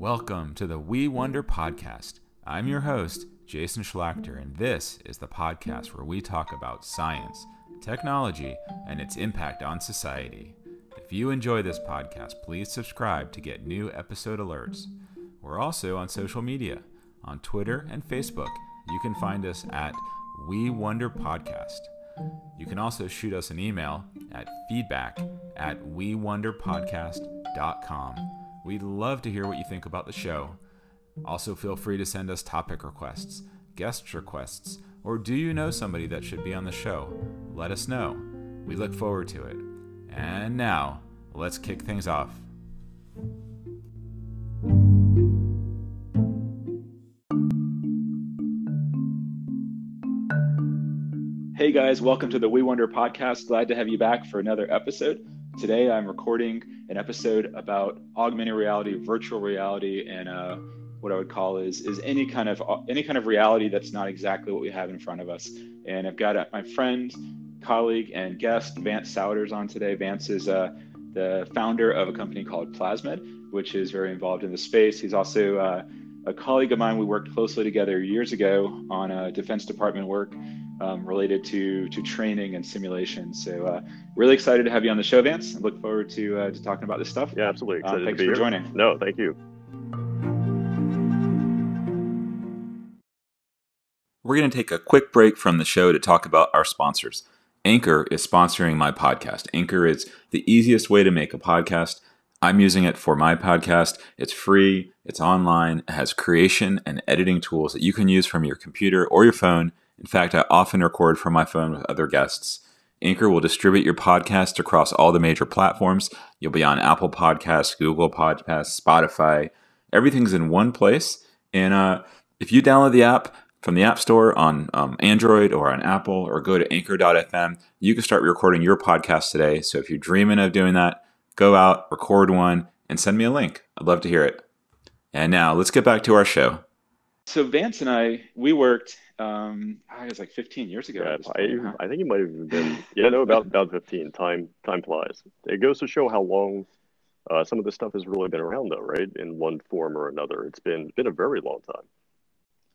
Welcome to the We Wonder podcast. I'm your host, Jason Schlachter, and this is the podcast where we talk about science, technology, and its impact on society. If you enjoy this podcast, please subscribe to get new episode alerts. We're also on social media. On Twitter and Facebook, you can find us at We Wonder Podcast. You can also shoot us an email at feedback@wewonderpodcast.com. We'd love to hear what you think about the show. Also, feel free to send us topic requests, guest requests, or do you know somebody that should be on the show? Let us know. We look forward to it. And now, let's kick things off. Hey guys, welcome to the We Wonder podcast. Glad to have you back for another episode. Today I'm recording an episode about augmented reality, virtual reality, and what I would call is any kind of reality that's not exactly what we have in front of us. And I've got my friend, colleague, and guest Vance Souders on today. Vance is the founder of a company called Plasmed, which is very involved in the space. He's also a colleague of mine. We worked closely together years ago on Defense Department work related to training and simulation. So really excited to have you on the show, Vance. I look forward to talking about this stuff. Yeah, absolutely. Excited Thanks to be for here. joining. No, thank you. We're going to take a quick break from the show to talk about our sponsors. Anchor is sponsoring my podcast. Anchor is the easiest way to make a podcast. I'm using it for my podcast. It's free, it's online, it has creation and editing tools that you can use from your computer or your phone. In fact, I often record from my phone with other guests. Anchor will distribute your podcast across all the major platforms. You'll be on Apple Podcasts, Google Podcasts, Spotify. Everything's in one place. And if you download the app from the App Store on Android or on Apple, or go to anchor.fm, you can start recording your podcast today. So if you're dreaming of doing that, go out, record one, and send me a link. I'd love to hear it. And now let's get back to our show. So Vance and we worked, it was like 15 years ago. Yeah, at this point, huh? I think it might have been, about 15. Time flies. It goes to show how long some of this stuff has really been around, though, right? In one form or another. It's been a very long time.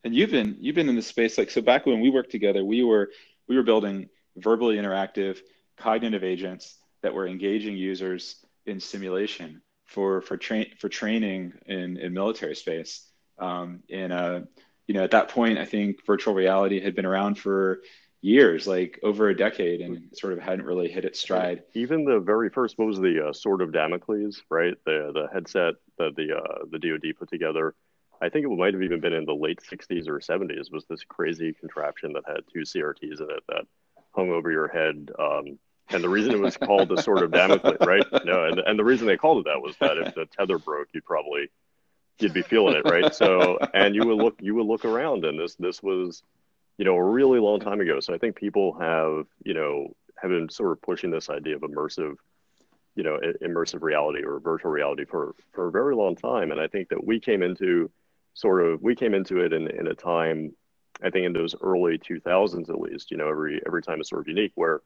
And you've been in this space, so back when we worked together, we were building verbally interactive cognitive agents that were engaging users in simulation for training in military space. At that point, I think virtual reality had been around for years, like over a decade, and sort of hadn't really hit its stride. Even the very first, what was the Sword of Damocles, right? The headset that the DoD put together. I think it might have even been in the late 60s or 70s, was this crazy contraption that had two CRTs in it that hung over your head. And the reason it was called the Sword of Damocles, right? No, and the reason they called it that was that if the tether broke, you'd be feeling it, right? So, and you would look around, and this was, a really long time ago. So I think people have been sort of pushing this idea of immersive reality or virtual reality for a very long time. And I think that we came into it in a time, I think in those early 2000s at least, every time is sort of unique, where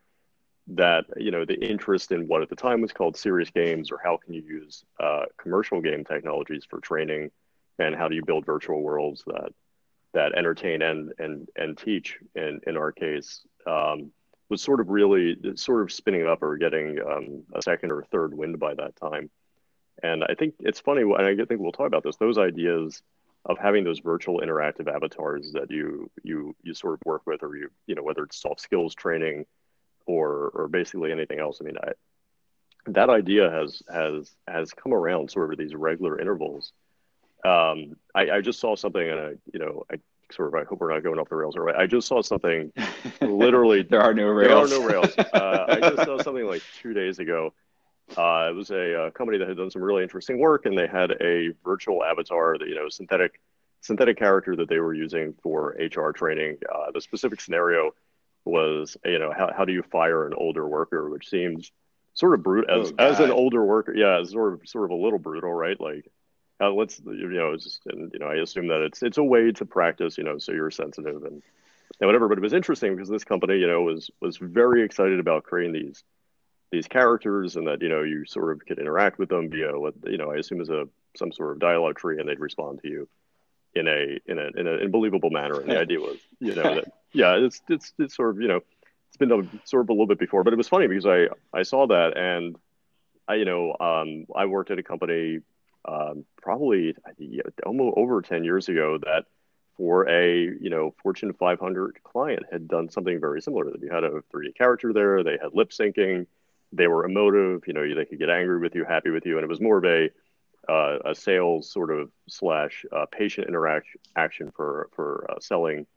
that, the interest in what at the time was called serious games, or how can you use commercial game technologies for training, and how do you build virtual worlds that entertain and teach in our case, was sort of spinning up or getting a second or third wind by that time. And I think it's funny, and I think we'll talk about this, those ideas of having those virtual interactive avatars that you sort of work with, or whether it's soft skills training or basically anything else. I mean, that idea has come around sort of at these regular intervals. I just saw something, and I hope we're not going off the rails. I just saw something literally. There are no rails. There are no rails. I just saw something like 2 days ago. It was a company that had done some really interesting work, and they had a virtual avatar, synthetic character that they were using for HR training. The specific scenario was, how do you fire an older worker, which seems sort of brutal as an older worker. Yeah, it's sort of a little brutal, right? Like, let's, I assume that it's a way to practice, so you're sensitive and whatever. But it was interesting because this company, was very excited about creating these characters, and that, you sort of could interact with them via what, I assume is some sort of dialogue tree, and they'd respond to you in a believable manner. And the idea was, that yeah, it's sort of, it's been done sort of a little bit before, but it was funny because I saw that, and I worked at a company probably almost over 10 years ago that for a Fortune 500 client had done something very similar. That you had a 3D character there, they had lip syncing, they were emotive, they could get angry with you, happy with you, and it was more of a sales sort of slash patient interaction for selling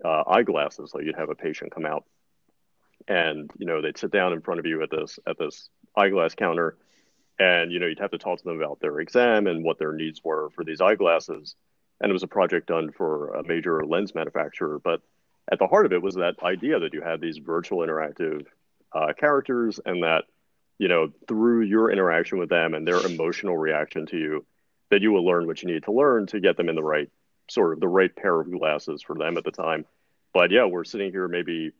eyeglasses. So you'd have a patient come out, and they'd sit down in front of you at this eyeglass counter, and you'd have to talk to them about their exam and what their needs were for these eyeglasses. And it was a project done for a major lens manufacturer, but at the heart of it was that idea that you had these virtual interactive characters, and that through your interaction with them and their emotional reaction to you, that you will learn what you need to learn to get them in the right pair of glasses for them at the time. But yeah, we're sitting here maybe,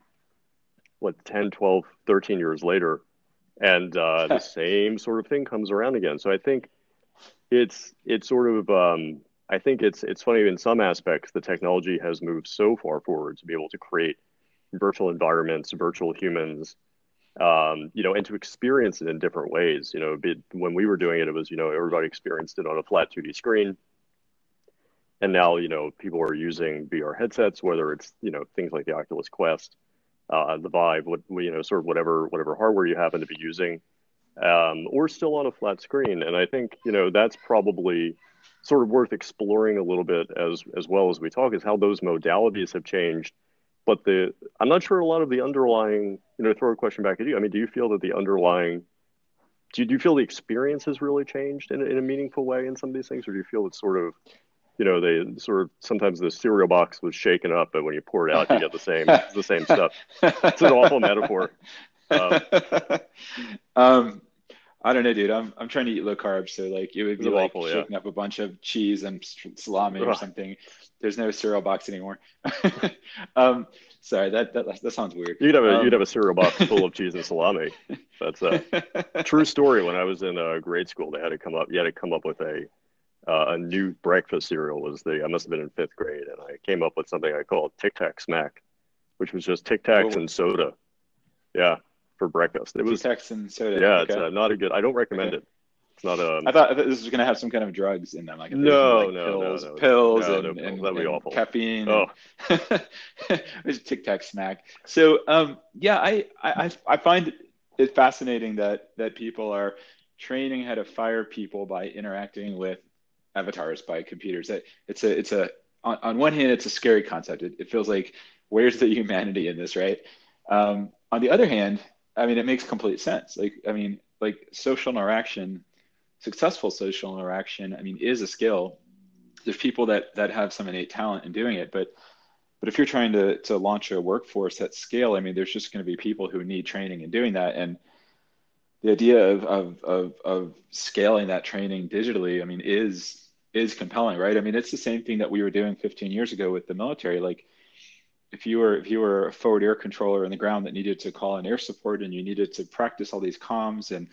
what, 10, 12, 13 years later, and the same sort of thing comes around again. So I think it's sort of, I think it's funny in some aspects, the technology has moved so far forward to be able to create virtual environments, virtual humans, and to experience it in different ways. When we were doing it, it was, everybody experienced it on a flat 2D screen. And now, people are using VR headsets, whether it's, things like the Oculus Quest, the Vive, sort of whatever hardware you happen to be using, or still on a flat screen. And I think, that's probably sort of worth exploring a little bit as well as we talk, is how those modalities have changed. But I'm not sure a lot of the underlying, throw a question back at you. I mean, do you feel that do you feel the experience has really changed in a meaningful way in some of these things? Or do you feel it's sort of, they sort of, sometimes the cereal box was shaken up, but when you pour it out, you get the same stuff. It's an awful metaphor. I don't know, dude. I'm trying to eat low carb, so like it would be like awful, shaking up a bunch of cheese and salami or something. There's no cereal box anymore. Sorry, that sounds weird. You'd have a cereal box full of cheese and salami. That's a true story. When I was in grade school, you had to come up with a new breakfast cereal. I must have been in fifth grade, and I came up with something I called Tic Tac Smack, which was just Tic Tacs and soda. Yeah. For breakfast. It was Tic Tacs and soda. Yeah, okay. It's not a good. I don't recommend it. It's not a. I thought this was gonna have some kind of drugs in them, like no, pills, that'd be and awful. caffeine. Oh, It was Tic Tac Smack. So yeah, I find it fascinating that people are training how to fire people by interacting with avatars, by computers. On one hand, it's a scary concept. It feels like, where's the humanity in this, right? On the other hand, I mean, it makes complete sense. Like social interaction, successful social interaction, I mean, is a skill. There's people that have some innate talent in doing it, but if you're trying to launch a workforce at scale, I mean, there's just going to be people who need training in doing that. And the idea of scaling that training digitally, I mean, is compelling, right? I mean, it's the same thing that we were doing 15 years ago with the military. Like, if you were a forward air controller on the ground that needed to call in air support, and you needed to practice all these comms and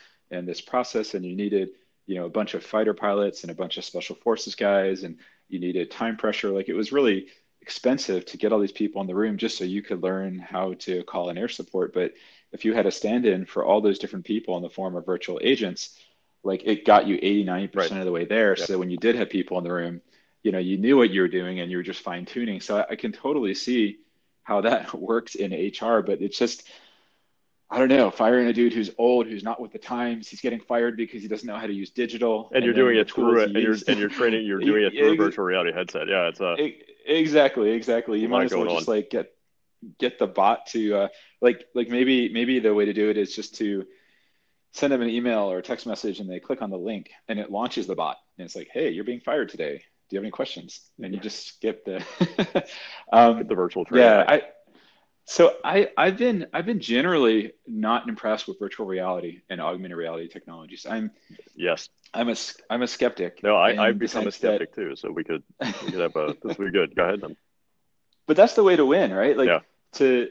this process, and you needed, a bunch of fighter pilots and a bunch of special forces guys, and you needed time pressure, like, it was really expensive to get all these people in the room just so you could learn how to call in air support. But if you had a stand-in for all those different people in the form of virtual agents, like, it got you 80-90% of the way there. Yep. So when you did have people in the room, you knew what you were doing, and you were just fine tuning. So I can totally see how that works in HR, but it's just, I don't know, firing a dude who's old, who's not with the times, he's getting fired because he doesn't know how to use digital. And you're doing it through it, and you're training, you're doing it through a virtual reality headset. Yeah, it's exactly. You might as well just like get the bot to like maybe the way to do it is just to send them an email or a text message, and they click on the link, and it launches the bot, and it's like, hey, you're being fired today. Do you have any questions? And you just skip the the virtual training. Yeah, I've been generally not impressed with virtual reality and augmented reality technologies. I'm a skeptic. No, I've become a skeptic too. So we could have this would be good. Go ahead then. But that's the way to win, right? Like, yeah. to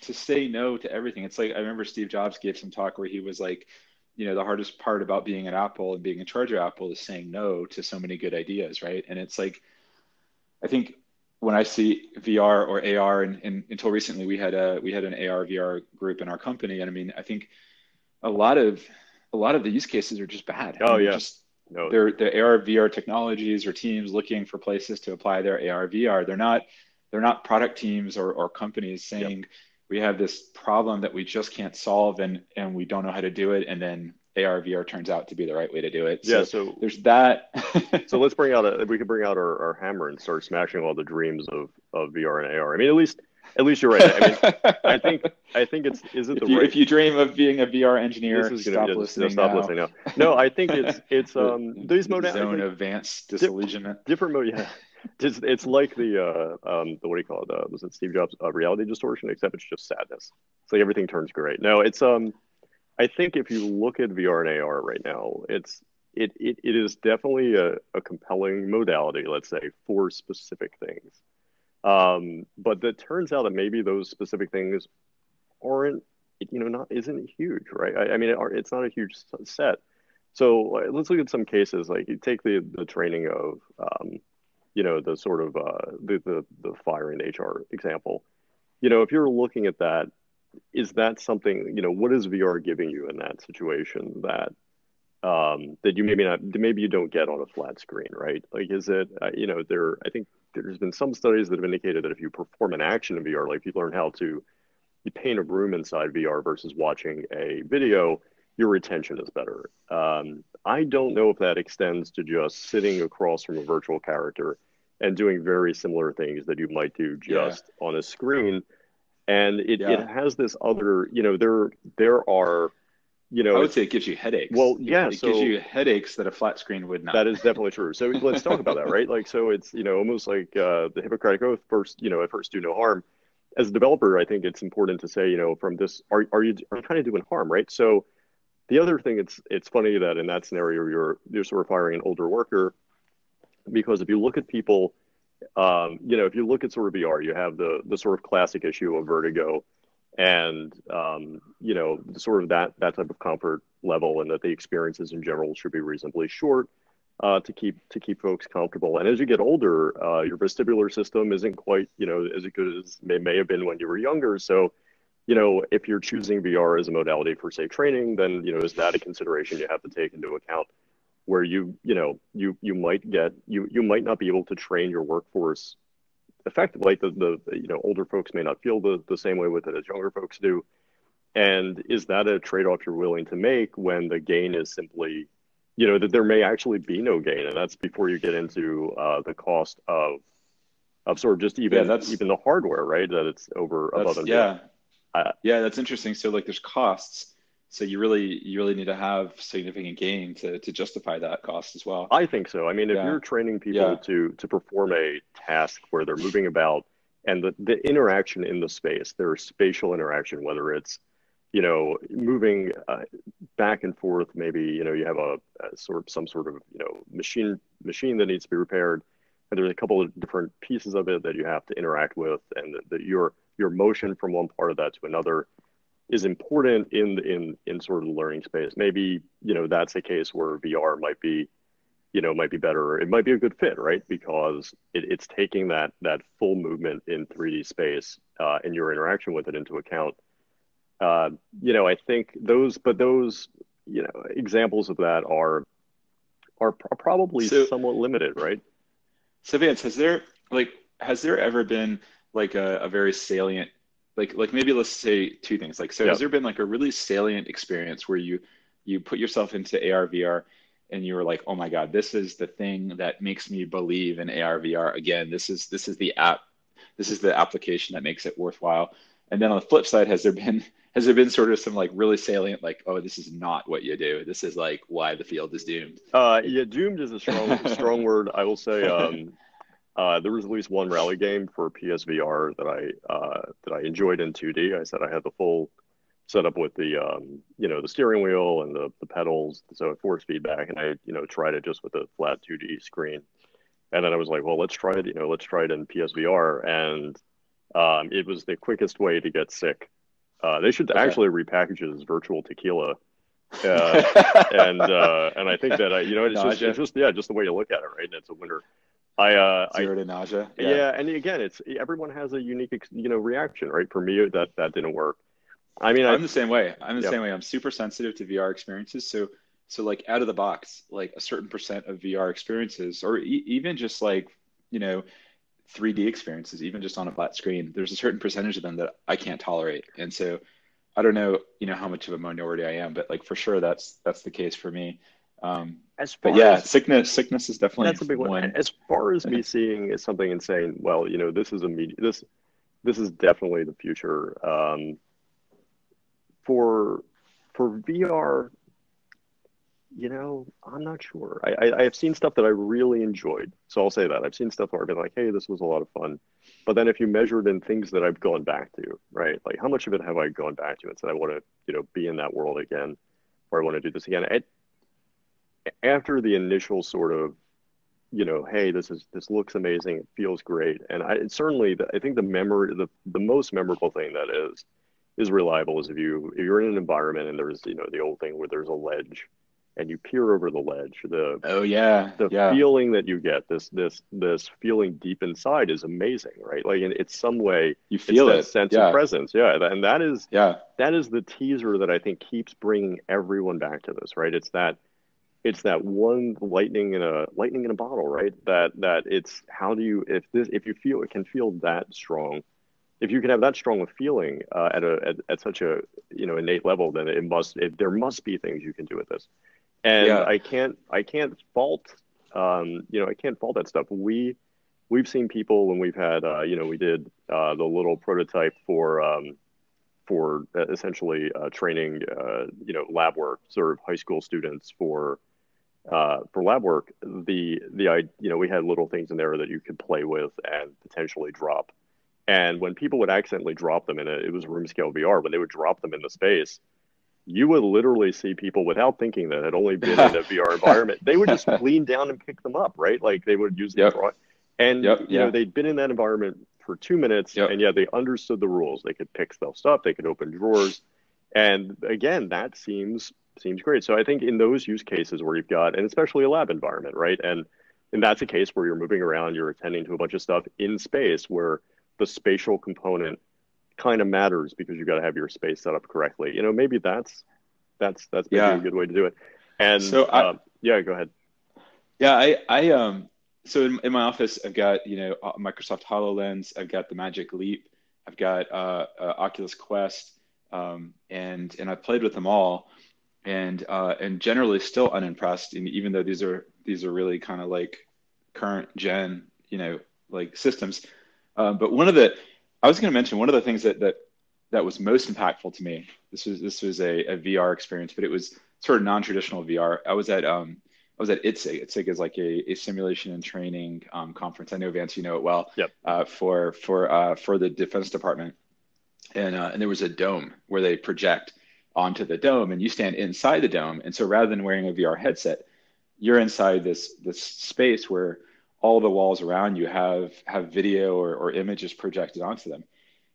say no to everything. It's like, I remember Steve Jobs gave some talk where he was like, the hardest part about being at Apple and being in charge of Apple is saying no to so many good ideas, right? And it's like, I think when I see VR or AR, and until recently we had an AR VR group in our company, and I mean, I think a lot of the use cases are just bad. I Oh mean, yeah, no, they're the AR VR technologies or teams looking for places to apply their AR VR. They're not product teams or companies yep. saying we have this problem that we just can't solve and we don't know how to do it, and then AR VR turns out to be the right way to do it. Yeah, So so there's that. so let's we could bring out our hammer and start smashing all the dreams of VR and AR. I mean, at least you're right. I mean, I think is it the right? If you dream of being a VR This engineer, is gonna be stop just no, listening stop now. listening now. No, I think it's these The modalities zone like of advanced di disillusionment. different mode. Yeah, it's like the what do you call it? Was it Steve Jobs reality distortion? Except it's just sadness. It's like everything turns great. No, it's I think if you look at VR and AR right now, it is definitely a compelling modality, let's say, for specific things. But it turns out that maybe those specific things aren't, not isn't huge, right? I mean, it's not a huge set. So let's look at some cases. Like you take the training of, the sort of the fire and HR example. If you're looking at that, is that something, what is VR giving you in that situation that you maybe you don't get on a flat screen, right? Like, is it, I think there's been some studies that have indicated that if you perform an action in VR, like if you learn how to you paint a room inside VR versus watching a video, your retention is better. I don't know if that extends to just sitting across from a virtual character and doing very similar things that you might do Yeah, just on a screen. And it yeah. has this other, there are, I would it's say it gives you headaches. well, It, yeah. it gives So you headaches that a flat screen would that not. is definitely true. So let's talk about that, right? Like, so it's, almost like the Hippocratic Oath first, at first do no harm. As a developer, I think it's important to say, from this, are you kind of doing harm, right? So the other thing, it's funny that in that scenario, you're sort of firing an older worker because if you look at people, if you look at sort of VR, you have the sort of classic issue of vertigo and the sort of that type of comfort level, and that the experiences in general should be reasonably short to keep folks comfortable. And as you get older, your vestibular system isn't quite as good as may have been when you were younger. So if you're choosing VR as a modality for say training, then is that a consideration you have to take into account? Where you might not be able to train your workforce effectively. Like the older folks may not feel the same way with it as younger folks do. And is that a trade-off you're willing to make when the gain is simply, that there may actually be no gain? And that's before you get into the cost of sort of just Yeah, even the hardware, right? That it's over above that's and beyond. yeah. I, Yeah, that's interesting. So like there's costs. So you really need to have significant gain to justify that cost as well. I think so. I mean, if Yeah. you're training people Yeah. to perform a task where they're moving about and the interaction in the space, their spatial interaction, whether it's, moving back and forth, maybe, you have a sort of some sort of, machine that needs to be repaired. And there's a couple of different pieces of it that you have to interact with, and that your motion from one part of that to another is important in sort of the learning space. Maybe, that's a case where VR might be better. It might be a good fit, right? Because it's taking that full movement in 3D space and your interaction with it into account. I think those examples of that are probably So somewhat limited, right? so Vance, has there ever been like a very salient like maybe let's say two things. Like so Yeah. has there been like a really salient experience where you put yourself into AR VR and you were like, "Oh my God, this is the thing that makes me believe in AR VR again. This is the app. This is the application that makes it worthwhile." And then on the flip side, has there been sort of some like really salient like, "Oh, this is not what you do. This is like why the field is doomed." Like Yeah, doomed is a strong word. I will say, there was at least one rally game for PSVR that I enjoyed in 2D. I said I had the full setup with the steering wheel and the pedals, so it force feedback, and I tried it just with a flat 2D screen. And then I was like, well, let's try it in PSVR, and it was the quickest way to get sick. They should okay. actually repackage it as virtual tequila uh, and I think that Nausea, it's just the way you look at it, right? And it's a winner. I zero to nausea. Yeah. Yeah, and again, it's everyone has a unique reaction, right? For me, that didn't work. I mean, I'm the same way. I'm the yeah, same way. I'm super sensitive to VR experiences. So like out of the box, like a certain percent of VR experiences, or even just like, you know, 3D experiences, even just on a flat screen, there's a certain percentage of them that I can't tolerate. And so I don't know, how much of a minority I am, but like for sure that's the case for me. Um, as but far yeah, as sickness is definitely that's a big one. one. As far as me seeing is something and saying, well, this is definitely the future. For VR, I'm not sure. I have seen stuff that I really enjoyed. So I'll say that. I've seen stuff where I've been like, hey, this was a lot of fun. But then if you measure it in things that I've gone back to, right? Like how much of it have I gone back to and said I want to, be in that world again, or I want to do this again. After the initial sort of, hey, this looks amazing, it feels great. And I think the most memorable thing that is reliable is if you're in an environment and there's, the old thing where there's a ledge and you peer over the ledge, Oh yeah, the yeah, feeling that you get, this feeling deep inside is amazing, right? Like in it's some way, you it's feel that it. sense of Yeah, presence. Yeah. And yeah, that is the teaser that I think keeps bringing everyone back to this, right? It's that one lightning in a bottle, right? That it's how do you if you feel it can feel that strong, if you can have that strong a feeling at such a innate level, then there must be things you can do with this. And yeah. I can't fault I can't fault that stuff. We've seen people when we've had we did the little prototype for essentially training lab work, sort of high school students for lab work. We had little things in there that you could play with and potentially drop. And when people would accidentally drop them it was room scale VR, when they would drop them into space, you would literally see people without thinking that had only been in a VR environment. They would just lean down and pick them up, right? Like they would use the Yep, control. And, yep, yeah, they'd been in that environment for 2 minutes yep. and yeah, they understood the rules. They could pick stuff up, they could open drawers. And again, that seems great. So I think in those use cases where you've got, and especially a lab environment, right? And that's a case where you're moving around, you're attending to a bunch of stuff in space where the spatial component kind of matters because you got to have your space set up correctly. Maybe that's maybe a Yeah. good way to do it. And So yeah, go ahead. yeah, so in my office, I've got, Microsoft HoloLens, I've got the Magic Leap, I've got Oculus Quest, and I've played with them all, and generally still unimpressed. And even though these are really kind of like current gen, like systems. But I was going to mention one of the things that was most impactful to me. This was a VR experience, but it was sort of non-traditional VR. I was at ITSIG. ITSIG is like a simulation and training conference. I know, Vance, you know it well, Yep. for the Defense Department, and there was a dome where they project onto the dome, and you stand inside the dome. And so rather than wearing a VR headset, you're inside this space where all the walls around you have video or images projected onto them.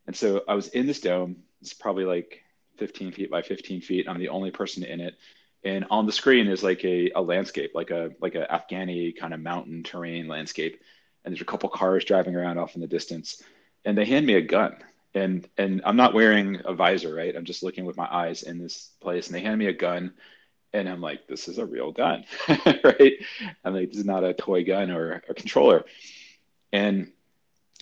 And so I was in this dome. It's probably like 15 feet by 15 feet. I'm the only person in it. And on the screen is like a landscape, like a Afghani kind of mountain terrain landscape. And there's a couple cars driving around off in the distance. And they hand me a gun. And I'm not wearing a visor, right? I'm just looking with my eyes in this place. And they hand me a gun. And I'm like, this is a real gun, right? I'm like, this is not a toy gun or a controller. And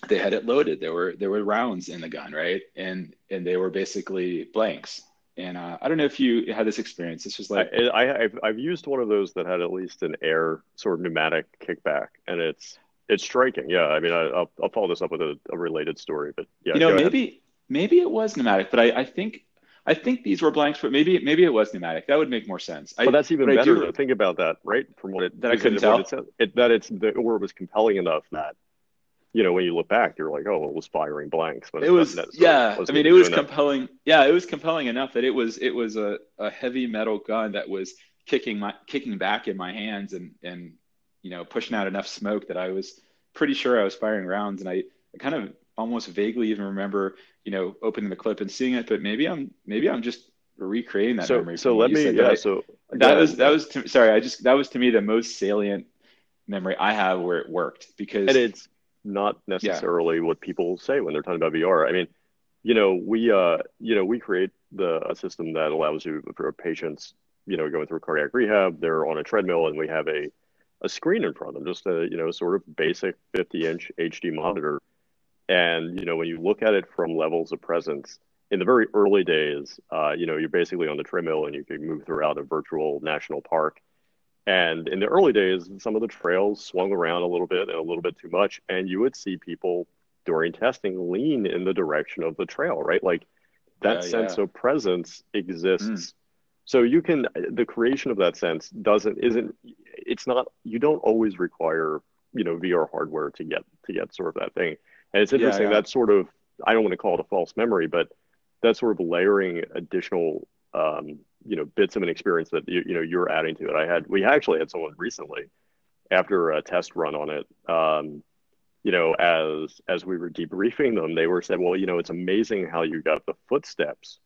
they had it loaded. There were rounds in the gun, right? And they were basically blanks. And I don't know if you had this experience. This was like, I've used one of those that had at least an air sort of pneumatic kickback, and it's striking. Yeah, I mean, I'll follow this up with a related story, but yeah, go ahead. maybe it was pneumatic, but I think these were blanks, but maybe it was pneumatic. That would make more sense. But that's even What I better do to think about that, right? From what it that I is couldn't it what it tell. said, or it was compelling enough that when you look back, you're like, oh, well, it was firing blanks, but It it not was, necessarily yeah. I wasn't mean, even it was doing that. compelling. Yeah, it was compelling enough that it was a heavy metal gun that was kicking back in my hands and pushing out enough smoke that I was pretty sure I was firing rounds. And I kind of almost vaguely even remember opening the clip and seeing it. But maybe I'm just recreating that So memory for so me. let You me said yeah. that So go that ahead. was Yeah. sorry, that was to me the most salient memory I have where it worked And because it's not yeah, necessarily what people say when they're talking about VR. I mean, we create a system that allows you for patients, going through cardiac rehab, they're on a treadmill and we have a screen in front of them, just a, sort of basic 50-inch HD monitor. And, when you look at it from levels of presence, in the very early days, you're basically on the treadmill and you can move throughout a virtual national park. And in the early days, some of the trails swung around a little bit and a little bit too much. And you would see people during testing lean in the direction of the trail, right? Like that sense yeah. of presence Mm, exists. So the creation of that sense it's not, you don't always require, VR hardware to get sort of that thing. And it's yeah, interesting yeah. that sort of, I don't want to call it a false memory, but that sort of layering additional, bits of an experience that you're adding to it. We actually had someone recently after a test run on it. As we were debriefing them, they were said, well, it's amazing how you got the footsteps,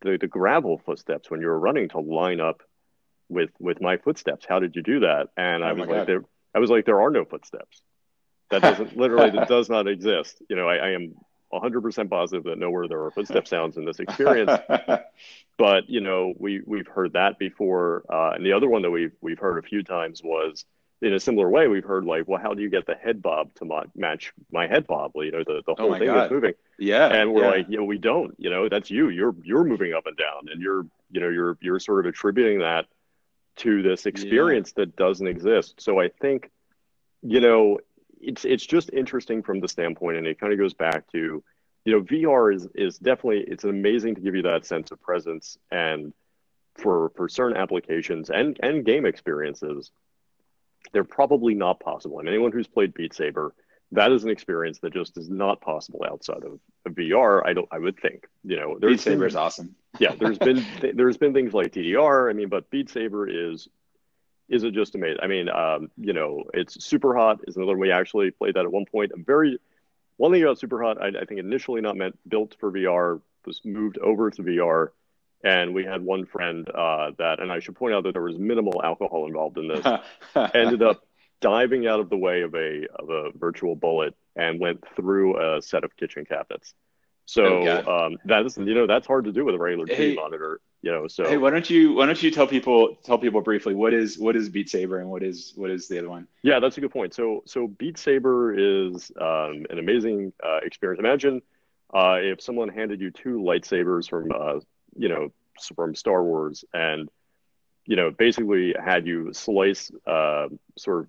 the gravel footsteps when you were running to line up with my footsteps. How did you do that? And Oh my God. I was like, there are no footsteps. That does not exist. I am 100% positive that nowhere there are footstep sounds in this experience. But we've heard that before, and the other one that we've heard a few times was in a similar way. We've heard like, well, how do you get the head bob to match my head bob? Well, the Oh whole my thing is God. moving, Yeah, and we're yeah, like, we don't. That's you. You're moving up and down, and you're sort of attributing that to this yeah. experience that doesn't exist. So I think you know, it's just interesting from the standpoint, and it kind of goes back to, VR is definitely, it's amazing to give you that sense of presence, and for certain applications and game experiences, they're probably not possible. I mean, anyone who's played Beat Saber, that is an experience that just is not possible outside of VR. I would think, Beat there's Saber is been, awesome. yeah, there's been things like DDR. I mean, but Beat Saber is it just amazing? I mean, it's Super Hot is another one. We actually played that at one point. One thing about Super Hot, I think initially not meant built for VR, was moved over to VR, and we had one friend and I should point out that there was minimal alcohol involved in this, ended up diving out of the way of a virtual bullet and went through a set of kitchen cabinets. Oh So God. that's hard to do with a regular TV Hey, monitor. hey, So why don't you tell people briefly what is Beat Saber and what is the other one? yeah, that's a good point. So Beat Saber is an amazing experience. Imagine if someone handed you two lightsabers you know, from Star Wars, and basically had you slice sort of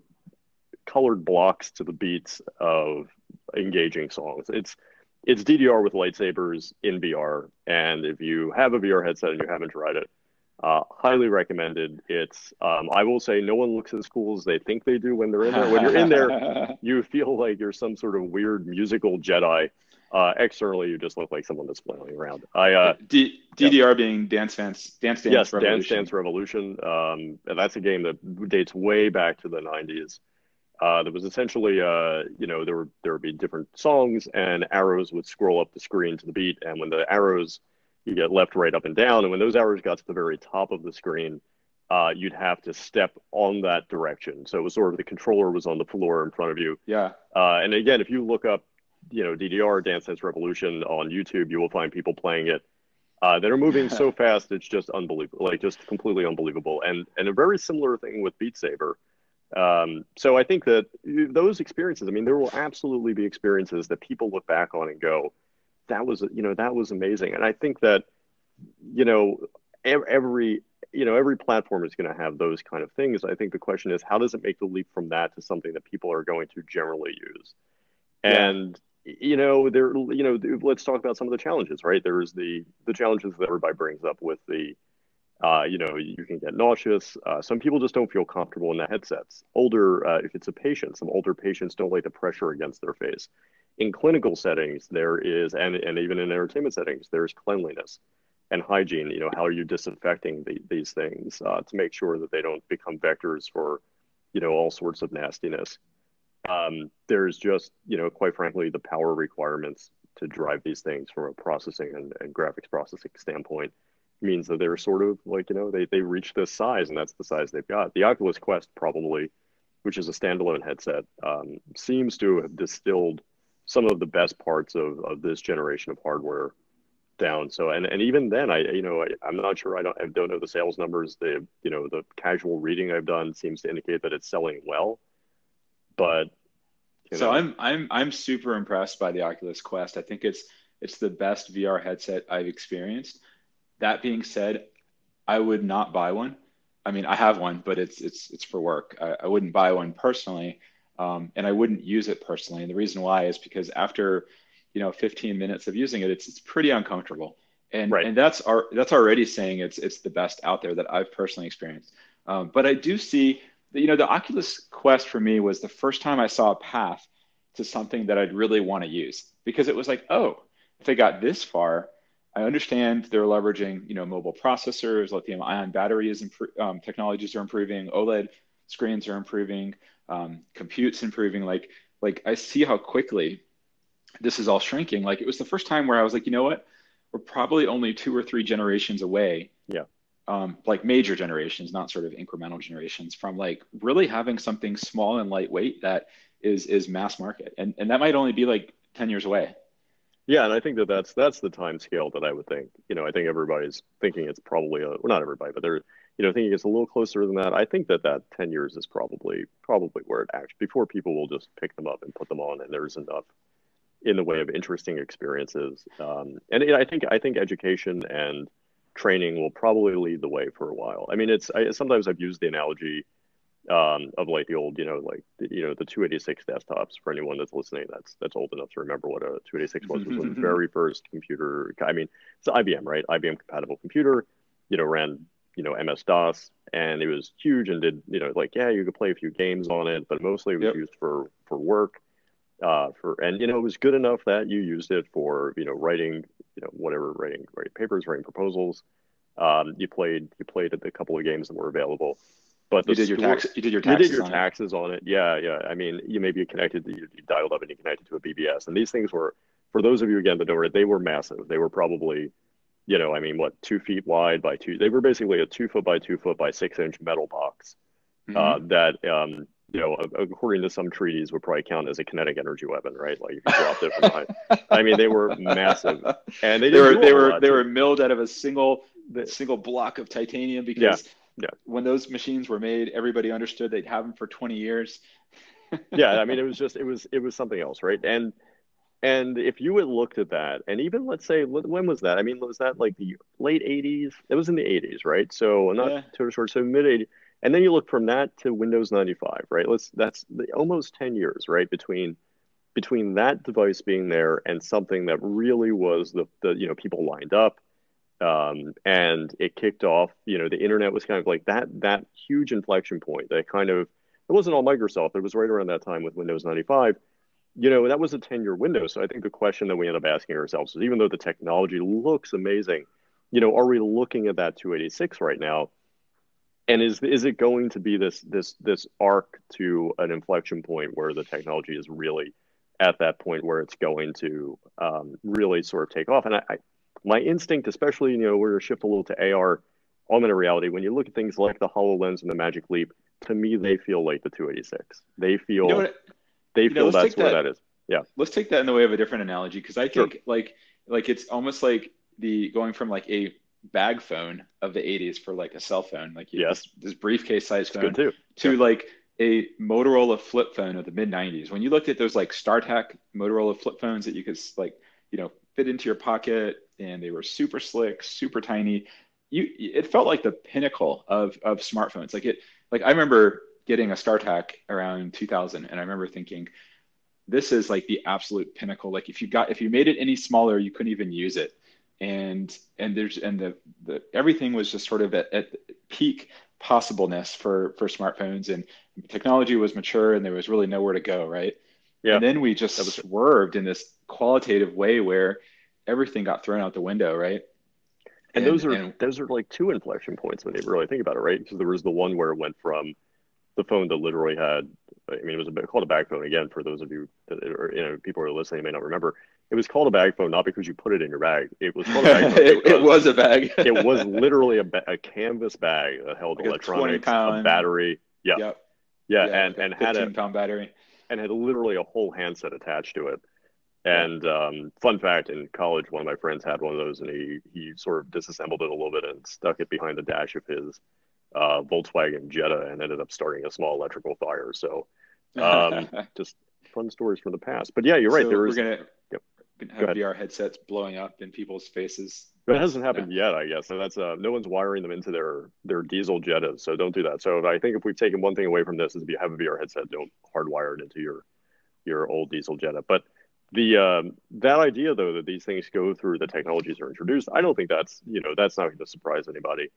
colored blocks to the beats of engaging songs. It's DDR with lightsabers in VR, and if you have a VR headset and you haven't tried it, highly recommended. I will say, no one looks as cool as they think they do when they're in there. When you're in there, you feel like you're some sort of weird musical Jedi. Externally, you just look like someone that's flailing around. Yeah, DDR being Dance Dance yes, Dance Dance Revolution. Revolution. And that's a game that dates way back to the 90s. There was essentially, there would be different songs, and arrows would scroll up the screen to the beat. And when the arrows, you get left, right, up, and down. And when those arrows got to the very top of the screen, you'd have to step on that direction. So it was sort of, the controller was on the floor in front of you. Yeah. And again, if you look up, DDR Dance Dance Revolution on YouTube, you will find people playing it that are moving so fast, it's just unbelievable, like just completely unbelievable. And a very similar thing with Beat Saber. So I think that those experiences, I mean, there will absolutely be experiences that people look back on and go, that was amazing. And I think that, you know, every, every platform is going to have those kind of things. I think the question is, how does it make the leap from that to something that people are going to generally use? Yeah. And, let's talk about some of the challenges, right? There's the challenges that everybody brings up with you can get nauseous. Some people just don't feel comfortable in the headsets. If it's a patient, some older patients don't like the pressure against their face. In clinical settings, there is, and even in entertainment settings, there's cleanliness and hygiene. How are you disinfecting these things to make sure that they don't become vectors for, all sorts of nastiness. There's just, quite frankly, the power requirements to drive these things from a processing and graphics processing standpoint. means that they're sort of like, they reach this size and that's the size they've got. The Oculus Quest probably, which is a standalone headset, seems to have distilled some of the best parts of this generation of hardware down. So, and even then, I'm not sure. I don't know the sales numbers. The casual reading I've done seems to indicate that it's selling well, but So I'm super impressed by the Oculus Quest. I think it's the best VR headset I've experienced. That being said, I would not buy one. I mean, I have one, but it's for work. I wouldn't buy one personally, and I wouldn't use it personally. And the reason why is because after 15 minutes of using it, it's pretty uncomfortable. And right. and that's already saying it's the best out there that I've personally experienced. But I do see that, the Oculus Quest for me was the first time I saw a path to something that I'd really want to use, because it was like, oh, if they got this far, I understand they're leveraging, mobile processors, lithium ion batteries, technologies are improving, OLED screens are improving, compute's improving. Like I see how quickly this is all shrinking. Like, it was the first time where I was like, you know what? We're probably only 2 or 3 generations away. Yeah. Like major generations, not sort of incremental generations, from like really having something small and lightweight that is mass market. And that might only be like 10 years away. Yeah, and I think that's the time scale that I would think. I think everybody's thinking it's probably well, not everybody, but they're thinking it's a little closer than that. I think that 10 years is probably where it acts before people will just pick them up and put them on, and there's enough in the way of interesting experiences. And I think education and training will probably lead the way for a while. I mean, sometimes I've used the analogy of like the old, the 286 desktops. For anyone that's listening, that's old enough to remember what a 286 was. Was the very first computer. I mean, it's IBM, right? IBM compatible computer. Ran MS DOS, and it was huge and did you could play a few games on it, but mostly it was used for work. It was good enough that you used it for writing writing papers, writing proposals. You played at the couple of games that were available. But you did your taxes on it. Yeah. I mean, you dialed up and you connected to a BBS. And these things were, for those of you again that know it, they were massive. They were probably, 2 feet wide by 2. They were basically a 2 foot by 2 foot by 6-inch metal box that, according to some treaties, would probably count as a kinetic energy weapon, right? Like if you dropped it from behind. I mean, they were massive, and they were milled out of a single block of titanium because. Yeah. When those machines were made, everybody understood they'd have them for 20 years. Yeah, I mean, it was something else, right? And if you had looked at that, and even let's say, when was that? I mean, was that like the late 80s? It was in the 80s, right? So not too short, so mid 80s. And then you look from that to Windows 95, right? That's almost 10 years, right? Between that device being there and something that really was the people lined up. And it kicked off, the internet was kind of like that huge inflection point that it wasn't all Microsoft. It was right around that time with Windows 95. That was a 10-year window. So I think the question that we end up asking ourselves is, even though the technology looks amazing, are we looking at that 286 right now? And is it going to be this arc to an inflection point where the technology is really at that point where it's going to really sort of take off? And my instinct, especially, we're going to shift a little to AR, augmented reality. When you look at things like the HoloLens and the Magic Leap, to me, they feel like the 286. They feel that's where that is. Yeah. Let's take that in the way of a different analogy, because I think like it's almost like going from like a bag phone of the 80s for like a cell phone, like this briefcase size phone, to like a Motorola flip phone of the mid 90s. When you looked at those like StarTAC Motorola flip phones that you could fit into your pocket, and they were super slick, super tiny. It felt like the pinnacle of smartphones. Like I remember getting a StarTAC around 2000, and I remember thinking, this is like the absolute pinnacle. Like if you made it any smaller, you couldn't even use it. And the everything was just sort of at peak possibleness for smartphones, and technology was mature, and there was really nowhere to go, right? Yeah. And then we just swerved in this qualitative way where everything got thrown out the window, right? And those are like 2 inflection points when you really think about it, right? Because there was the one where it went from the phone that literally had, I mean, it was called a bag phone, again, for those of you that are, people who are listening may not remember. it was called a bag phone not because you put it in your bag. It was called a bag phone It because was a bag. it was literally a canvas bag that held Like a 20 electronics, a pound. battery. Yeah, Yep. yeah, Yeah, like a and had 15-pound battery. literally a whole handset attached to it. Yeah. And fun fact, in college, one of my friends had one of those, and he sort of disassembled it a little bit and stuck it behind the dash of his Volkswagen Jetta, and ended up starting a small electrical fire. So just fun stories from the past. But yeah, you're right. So There we're is. gonna Yep. Go have ahead. VR headsets blowing up in people's faces. But it hasn't No. happened yet, I guess. And that's no one's wiring them into their diesel Jettas, so don't do that. So I think if we've taken one thing away from this is if you have a VR headset, don't hardwire it into your old diesel Jetta. But the that idea though that these things go through the technologies are introduced, I don't think that's not going to surprise anybody.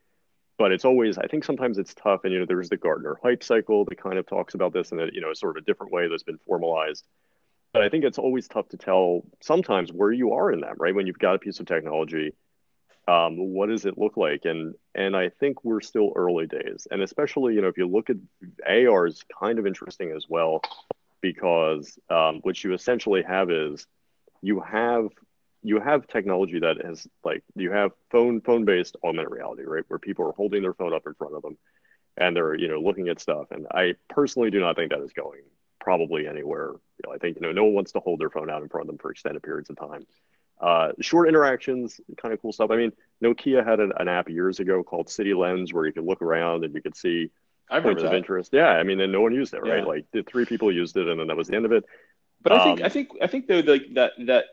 But it's always, I think sometimes it's tough, and there's the Gartner hype cycle that kind of talks about this in a sort of a different way that's been formalized. But I think it's always tough to tell sometimes where you are in that, right? When you've got a piece of technology, what does it look like? And I think we're still early days, and especially if you look at AR is kind of interesting as well because what you essentially have is you have you have technology that has like you have phone based augmented reality, right, where people are holding their phone up in front of them and they're looking at stuff. And I personally do not think that is going probably anywhere. I think no one wants to hold their phone out in front of them for extended periods of time. Short interactions, kind of cool stuff. I mean, Nokia had an app years ago called City Lens where you could look around and you could see I remember points of that. interest. Yeah, I mean, and no one used it, right? Yeah. Like the three people used it, and then that was the end of it. But Um, I think though, like that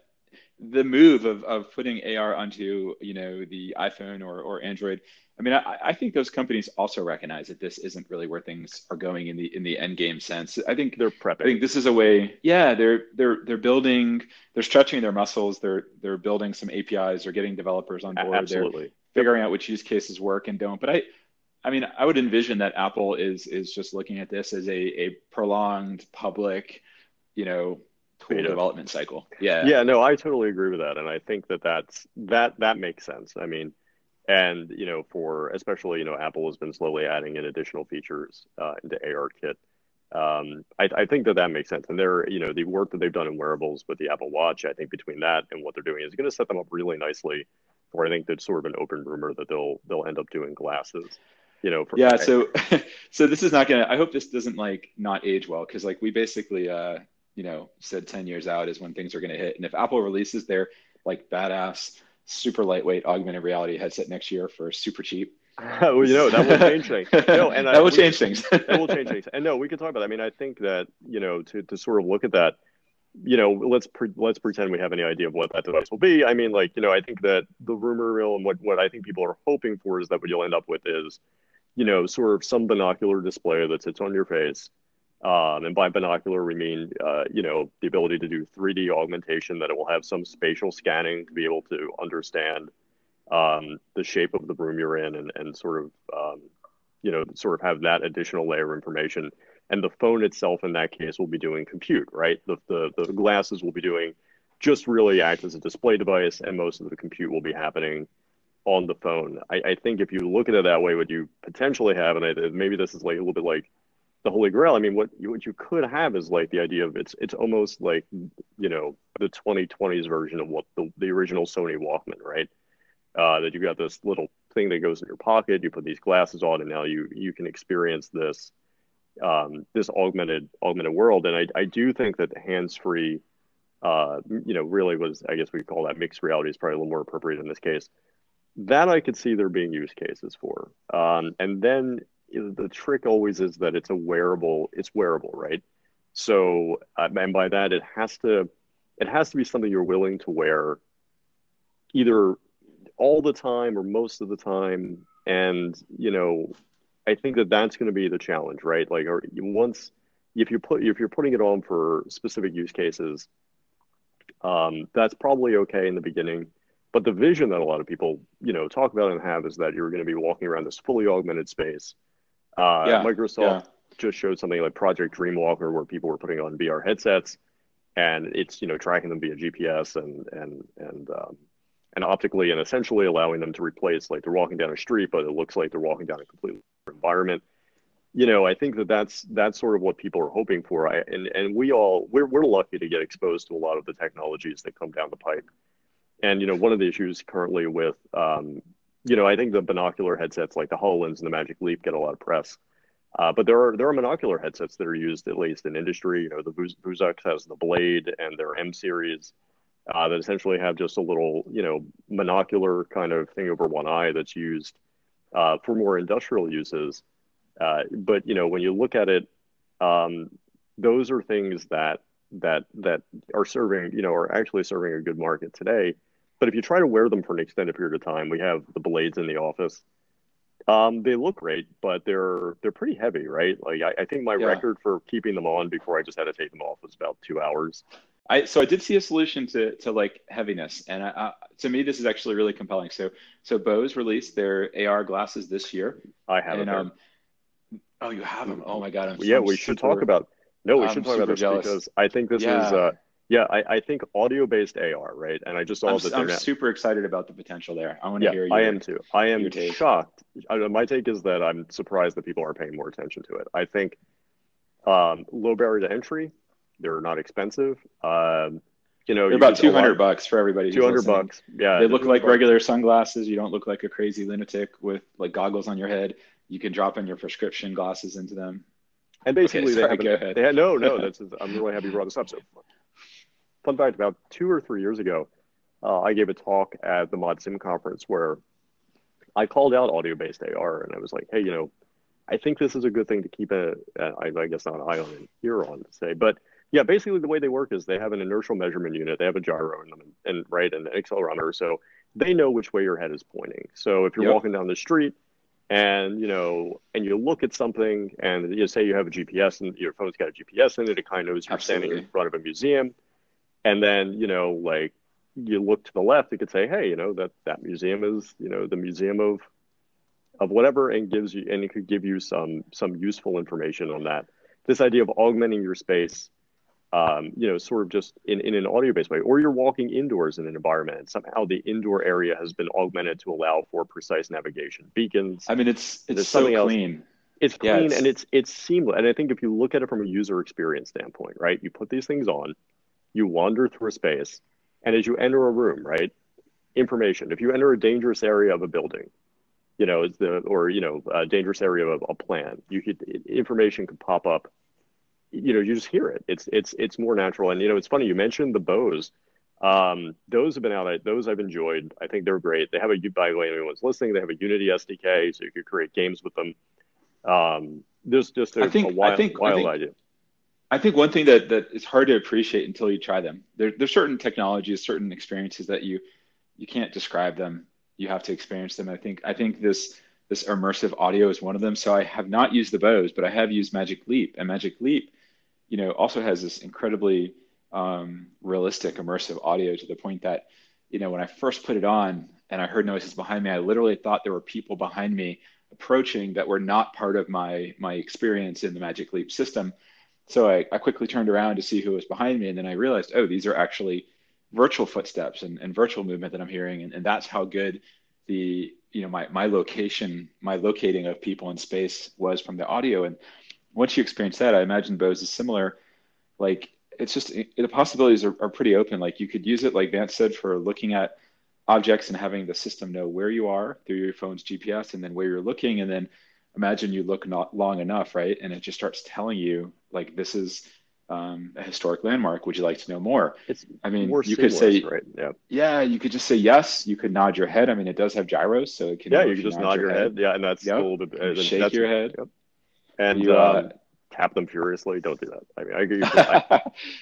the move of putting AR onto, the iPhone or Android, I mean, I think those companies also recognize that this isn't really where things are going in the end game sense. they're I prepping. think this is a way, yeah, they're building, they're stretching their muscles, they're building some APIs, they're getting developers on board, they're Absolutely. Yep. figuring out which use cases work and don't. But I mean, I would envision that Apple is just looking at this as a prolonged public, tool Beta. development cycle. Yeah. Yeah, no, I totally agree with that, and I think that makes sense. I mean, and for especially Apple has been slowly adding in additional features into ARKit. I think that makes sense, and they're the work that they've done in wearables with the Apple Watch. I think between that and what they're doing is going to set them up really nicely. For I think that's sort of an open rumor that they'll end up doing glasses. For Yeah. So, so this is not gonna. I hope this doesn't like not age well because like we basically said 10 years out is when things are gonna hit, and if Apple releases their like badass super lightweight augmented reality headset next year for super cheap, well, that will change things. No, and that will change things. that will change things. And no, we can talk about that. I mean, I think that to sort of look at that, let's pretend we have any idea of what that device will be. I mean, like I think that the rumor mill and what I think people are hoping for is that what you'll end up with is sort of some binocular display that sits on your face. And by binocular, we mean, the ability to do 3D augmentation, that it will have some spatial scanning to be able to understand the shape of the room you're in and sort of, sort of have that additional layer of information. And the phone itself, in that case, will be doing compute, right? The glasses will be doing just really act as a display device, and most of the compute will be happening on the phone. I think if you look at it that way, what you potentially have, and maybe this is like a little bit like the Holy Grail. I mean, what you could have is like the idea of it's almost like the 2020s version of what the original Sony Walkman, right? That you got this little thing that goes in your pocket, you put these glasses on, and now you can experience this augmented world. And I do think that the hands-free, really was, I guess we call that mixed reality, is probably a little more appropriate in this case. That I could see there being use cases for. And then the trick always is that it's wearable, right? So, and by that, it has to be something you're willing to wear either all the time or most of the time. And, I think that that's going to be the challenge, right? Like, or once, if you're putting it on for specific use cases, that's probably okay in the beginning. But the vision that a lot of people, talk about and have is that you're going to be walking around this fully augmented space. Yeah. Microsoft Yeah. just showed something like Project Dreamwalker, where people were putting on VR headsets, and it's tracking them via GPS and optically, and essentially allowing them to replace, like they're walking down a street, but it looks like they're walking down a completely different environment. I think that's sort of what people are hoping for. And we're lucky to get exposed to a lot of the technologies that come down the pipe. And one of the issues currently with I think the binocular headsets like the HoloLens and the Magic Leap get a lot of press. But there are monocular headsets that are used at least in industry. The Vuzux has the Blade and their M series that essentially have just a little monocular kind of thing over one eye that's used for more industrial uses. But when you look at it, um, those are things that are serving are actually serving a good market today. But if you try to wear them for an extended period of time, we have the Blades in the office. They look great, but they're pretty heavy, right? Like I think my Yeah. record for keeping them on before I just had to take them off was about 2 hours. So I did see a solution to like heaviness, and to me this is actually really compelling. So Bose released their AR glasses this year, I have a and pair. oh, you have them. Oh my God, Yeah, we should talk about no, we should I'm talk about super this jealous. because I think this is Yeah, yeah, I think audio-based AR, right? And I just saw that they're I'm now super excited about the potential there. I want to yeah, hear I am too. I your am take. shocked. My take is that I'm surprised that people aren't paying more attention to it. I think low barrier to entry, they're not expensive. They're You about could a lot 200 bucks for everybody who's 200 listening. bucks. Yeah, They the look 200 like bucks. regular sunglasses. You don't look like a crazy lunatic with like goggles on your head. You can drop in your prescription glasses into them. And Okay, basically, sorry, go ahead. no. I'm really happy you brought this up. So, fun fact: about 2 or 3 years ago, I gave a talk at the Mod Sim conference where I called out audio-based AR, and I was like, "Hey, I think this is a good thing to keep I guess not an eye on and ear on to say, but yeah, basically the way they work is they have an inertial measurement unit, they have a gyro in them, and right, and an accelerometer, so they know which way your head is pointing. So if you're Yep, walking down the street and and you look at something and you say you have a GPS and your phone's got a GPS in it, it kind of knows you're standing in absolutely. front of a museum, and then like you look to the left, it could say, hey, that museum is the museum of whatever, and it could give you some useful information on that. This idea of augmenting your space, sort of just in an audio based way, or you're walking indoors in an environment and somehow the indoor area has been augmented to allow for precise navigation, beacons. I mean, it's There's so something else. clean. It's Yeah, clean and it's seamless. And I think if you look at it from a user experience standpoint, right, you put these things on, you wander through a space, and as you enter a room, right, information. If you enter a dangerous area of a building, is the or a dangerous area of a plan, information could pop up. You just hear it. It's more natural. And it's funny you mentioned the Bose. Those have been out. Those I've enjoyed. I think they're great. They have by the way, anyone's listening, they have a Unity SDK, so you could create games with them. There's just I a think I think I wild think idea. I think one thing that is hard to appreciate until you try them. There's certain technologies, certain experiences that you can't describe them. You have to experience them. I think this immersive audio is one of them. So I have not used the Bose, but I have used Magic Leap, and Magic Leap, also has this incredibly realistic immersive audio to the point that, when I first put it on and I heard noises behind me, I literally thought there were people behind me approaching that were not part of my experience in the Magic Leap system. So I quickly turned around to see who was behind me, and then I realized, oh, these are actually virtual footsteps and virtual movement that I'm hearing, and that's how good my locating of people in space was from the audio. And once you experience that, I imagine Bose is similar. Like it's just the possibilities are pretty open. Like you could use it, like Vance said, for looking at objects and having the system know where you are through your phone's GPS and then where you're looking. And then imagine you look not long enough, right? And it just starts telling you, like, this is a historic landmark. Would you like to know more? It's I mean, more you could seamless, say, right? Yeah. yeah, you could just say yes. You could nod your head. I mean, it does have gyros, so it can Yeah, know you if can you just nod nod your your head. head. Yeah, and that's a Yep. little bit. You shake That's your head. yep. And You tap them furiously. Don't do that. I mean, I agree.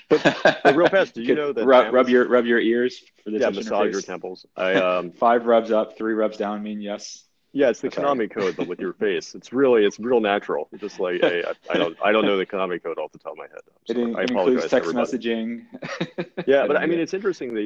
But real fast, do you you could know that rub your ears for the yeah, touch massage your interface. temples. I 5 rubs up, 3 rubs down mean yes. yeah, it's the Oh, sorry. Konami code, but with your face. It's real natural. It's just like I don't know the Konami code off the top of my head. I'm sorry. I It includes apologize to text everybody. messaging. Yeah, I but don't I need mean, it. it's interesting.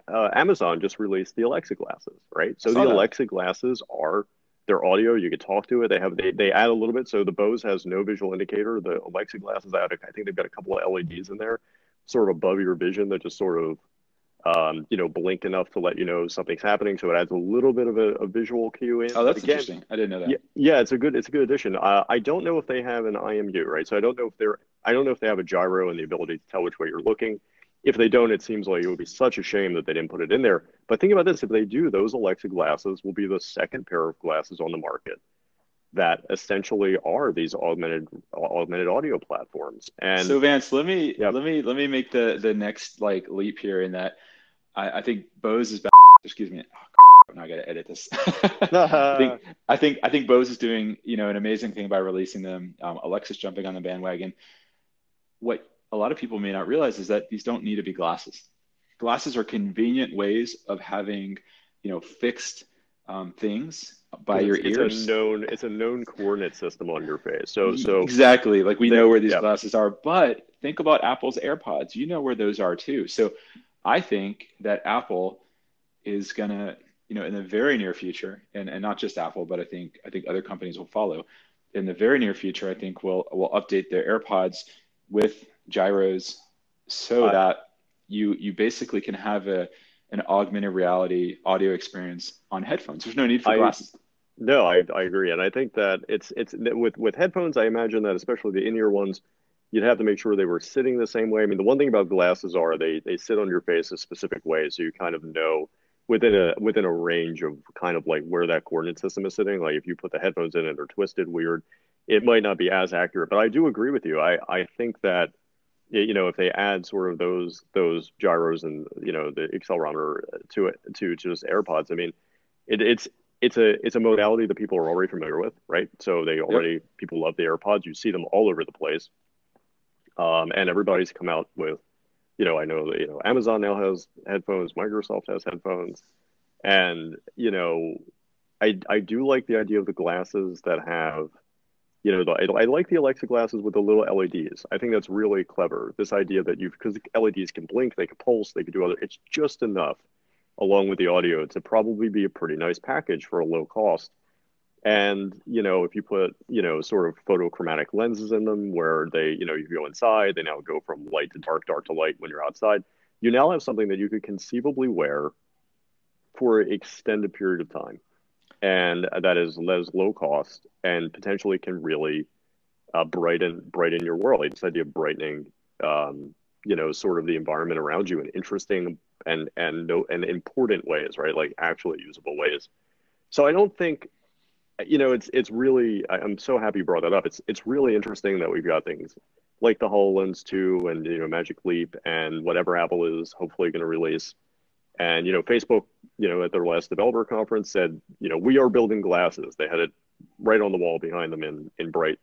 Amazon just released the Alexa glasses, right? I So the saw that. Alexa glasses are their audio. You could talk to it. They add a little bit. So the Bose has no visual indicator. The Alexa glasses add, I think they've got a couple of LEDs in there, sort of above your vision that just sort of blink enough to let you know something's happening. So it adds a little bit of a visual cue in. Oh, But that's again, interesting. I didn't know yeah, that. yeah, it's a good addition. I don't know if they have an IMU, right? So I don't know if they have a gyro and the ability to tell which way you're looking. If they don't, it seems like it would be such a shame that they didn't put it in there. But think about this: if they do, those Alexa glasses will be the second pair of glasses on the market that essentially are these augmented audio platforms. And So Vance, yeah, let me make the next like leap here in that I think Bose is back. Excuse me. Oh, now I gotta edit this. I think Bose is doing an amazing thing by releasing them. Alexa's jumping on the bandwagon. What a lot of people may not realize is that these don't need to be glasses. Glasses are convenient ways of having fixed things by because your it's a ears. known coordinate system on your face. So Exactly. Like we they know where these yeah. glasses are, but think about Apple's AirPods. You know where those are too. So I think that Apple is gonna, in the very near future, and not just Apple, but I think other companies will follow. In the very near future, I think will update their AirPods with gyros so I that you basically can have an augmented reality audio experience on headphones. There's no need for I glasses. no, I agree, and I think that it's with headphones. I imagine that especially the in-ear ones, you'd have to make sure they were sitting the same way. I mean, the one thing about glasses are they sit on your face a specific way, so you kind of know within a range of kind of like where that coordinate system is sitting. Like if you put the headphones in and they're twisted weird, it might not be as accurate. But I do agree with you. I think that if they add sort of those gyros and the accelerometer to it to just AirPods, I mean, it's it's a modality that people are already familiar with, right? So Yep. people love the AirPods. You see them all over the place, and everybody's come out with, I know that Amazon now has headphones, Microsoft has headphones, and I do like the idea of the glasses that have, I like the Alexa glasses with the little LEDs. I think that's really clever. This idea that because LEDs can blink, they can pulse, they can do other. It's just enough, along with the audio, to probably be a pretty nice package for a low cost. And if you put sort of photochromatic lenses in them, where you go inside, they now go from light to dark, dark to light when you're outside. You now have something that you could conceivably wear for an extended period of time, and that is low cost and potentially can really brighten your world. Like this idea of brightening, sort of the environment around you in interesting and important ways, right? Like actually usable ways. So I don't think, it's really, I'm so happy you brought that up. It's really interesting that we've got things like the HoloLens 2 and Magic Leap and whatever Apple is hopefully going to release. And Facebook, at their last developer conference said, we are building glasses. They had it right on the wall behind them in bright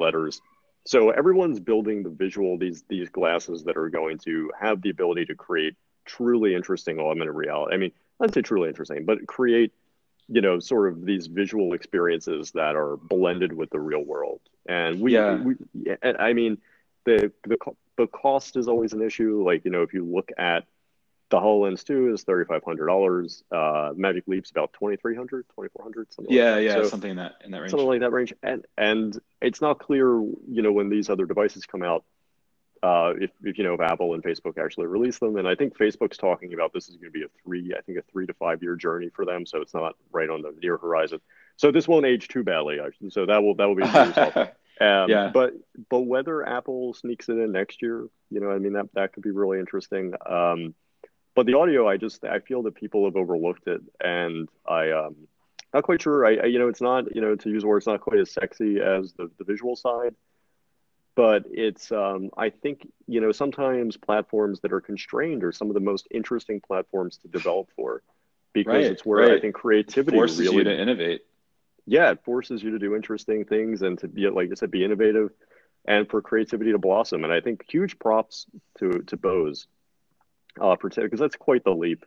letters. So everyone's building the visual, these glasses that are going to have the ability to create truly interesting augmented reality. I mean, I'd say truly interesting, but create, sort of these visual experiences that are blended with the real world. And Yeah. I mean, the cost is always an issue. Like, if you look at the HoloLens 2 is $3,500. Magic Leap's about 2,300, 2,400, something like Yeah, that. yeah, So something in that something range. like that range. And it's not clear, when these other devices come out, if Apple and Facebook actually release them. And I think Facebook's talking about this is going to be a 3 to 5 year journey for them. So it's not right on the near horizon. So this won't age too badly. So that will be a few years off. Yeah. But whether Apple sneaks it in next year, I mean that could be really interesting. But the audio, I feel that people have overlooked it, and not quite sure. It's not, to use a word, it's not quite as sexy as the visual side, but it's I think sometimes platforms that are constrained are some of the most interesting platforms to develop for, because Right, it's where I right. think It creativity forces you really, to innovate. yeah, it forces you to do interesting things and to be, like I said, be innovative, and for creativity to blossom. And I think huge props to Bose, because that's quite the leap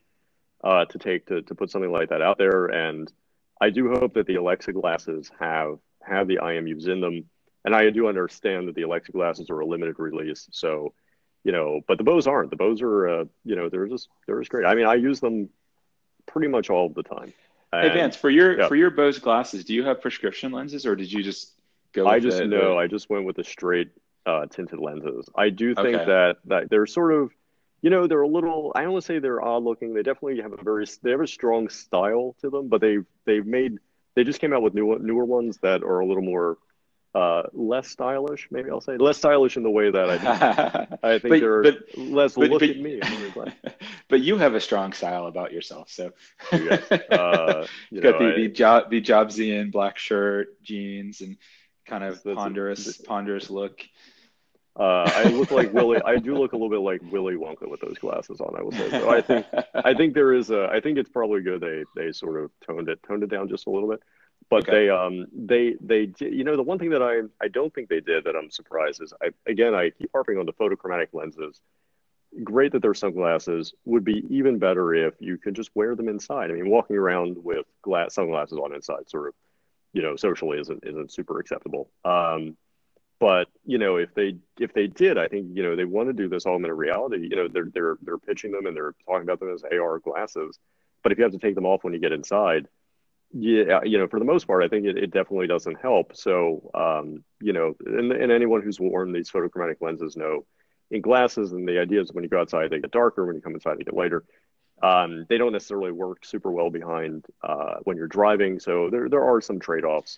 to take to put something like that out there. And I do hope that the Alexa glasses have the IMUs in them. And I do understand that the Alexa glasses are a limited release. So, but the Bose aren't. The Bose are, they're just great. I mean, I use them pretty much all the time. Hey And Vance, for your yeah, for your Bose glasses, do you have prescription lenses or did you just go I with just the know I just went with the straight tinted lenses. I do think okay. that they're sort of, They're a little, I don't want to say they're odd looking. They definitely they have a strong style to them, but they just came out with newer ones that are a little more, less stylish, maybe I'll say. Less stylish in the way that I think but they're but less but look but at me. I'm wearing glasses. but you have a strong style about yourself. So You guys, you've got the Jobsian black shirt, jeans, and kind of that's ponderous look. I look like Willy. I do look a little bit like Willy Wonka with those glasses on, I will say. So I think it's probably good they sort of toned it down just a little bit. But Okay. the one thing that I don't think they did that I'm surprised is I keep harping on the photochromatic lenses. Great that they're sunglasses. Would be even better if you could just wear them inside. I mean, walking around with sunglasses on inside sort of, socially isn't super acceptable. But if they did, I think they want to do this augmented reality. They're pitching them and they're talking about them as AR glasses. But if you have to take them off when you get inside, yeah, for the most part, I think it definitely doesn't help. So, and anyone who's worn these photochromatic lenses know in glasses, and the idea is when you go outside, they get darker. When you come inside, they get lighter. They don't necessarily work super well behind when you're driving. So there are some trade-offs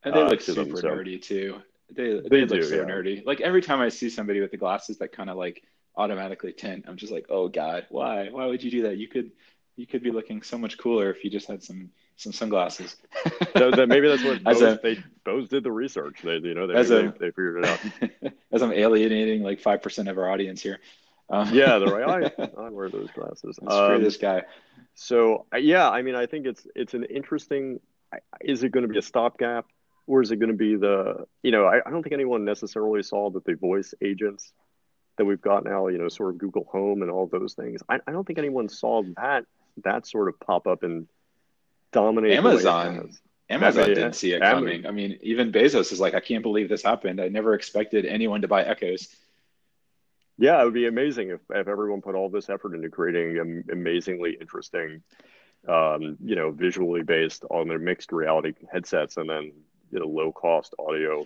And they look to them. super So nerdy too. They they look do, so yeah. nerdy. Like every time I see somebody with the glasses that kind of like automatically tint, I'm just like, oh God, why? Why would you do that? You could be looking so much cooler if you just had some sunglasses. That maybe that's what As a Bose did the research. as a They figured it out. as I'm alienating like 5% of our audience here. Yeah, they're right. I wear those glasses. Screw this guy. So yeah, I mean, I think it's an interesting. Is it going to be a stopgap, or is it going to be I don't think anyone necessarily saw that the voice agents that we've got now, sort of Google Home and all those things. I don't think anyone saw that sort of pop up and dominate the way it Amazon has. Amazon didn't see it Am- coming. I mean, even Bezos is like, I can't believe this happened. I never expected anyone to buy Echoes. Yeah, it would be amazing if everyone put all this effort into creating amazingly interesting, visually based on their mixed reality headsets, and then low cost audio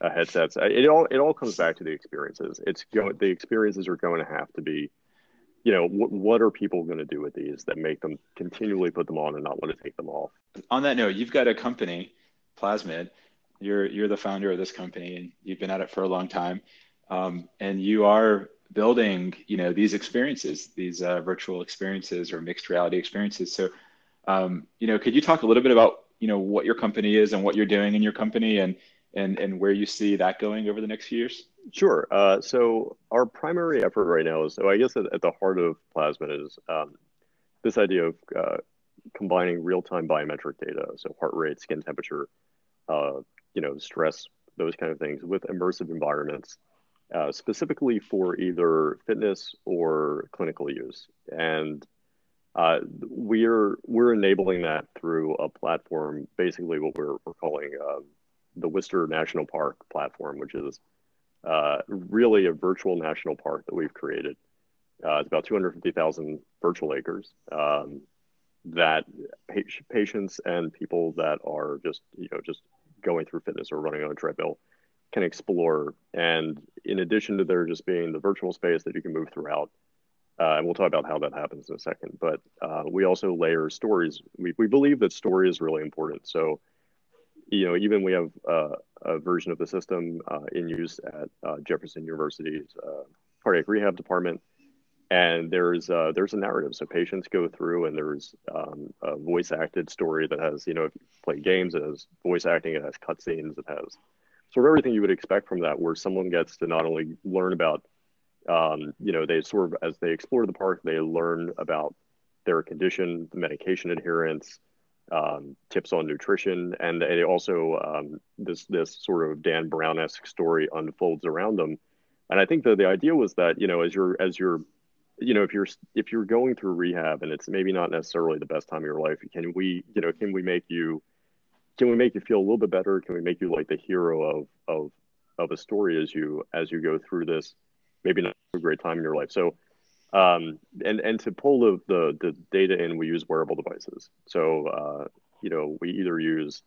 headsets. It all comes back to the experiences. The experiences are going to have to be, what are people going to do with these that make them continually put them on and not want to take them off? On that note, you've got a company, Plasmid. You're the founder of this company, and you've been at it for a long time. And you are building, these experiences, these virtual experiences or mixed reality experiences. So, could you talk a little bit about, what your company is and what you're doing in your company and where you see that going over the next few years? Sure. So our primary effort right now is, so I guess at the heart of Plasmid is this idea of combining real-time biometric data, so heart rate, skin temperature, stress, those kind of things, with immersive environments, specifically for either fitness or clinical use. And we're enabling that through a platform, basically what we're calling the Worcester National Park platform, which is really a virtual national park that we've created. It's about 250,000 virtual acres that patients and people that are just going through fitness or running on a treadmill can explore. And in addition to there just being the virtual space that you can move throughout, and we'll talk about how that happens in a second, but we also layer stories. We believe that story is really important. So, even we have a version of the system in use at Jefferson University's cardiac rehab department. And there's a narrative. So patients go through and there's a voice acted story that has, if you play games, it has voice acting, it has cutscenes, it has sort of everything you would expect from that, where someone gets to not only learn about, they sort of, as they explore the park, they learn about their condition, medication adherence, tips on nutrition, and they also, this sort of Dan Brown-esque story unfolds around them. And I think that the idea was that, if you're going through rehab and it's maybe not necessarily the best time of your life, can we make you feel a little bit better? Can we make you like the hero of a story as you go through this, maybe not a great time in your life? So, and to pull the data in, we use wearable devices. So, we either use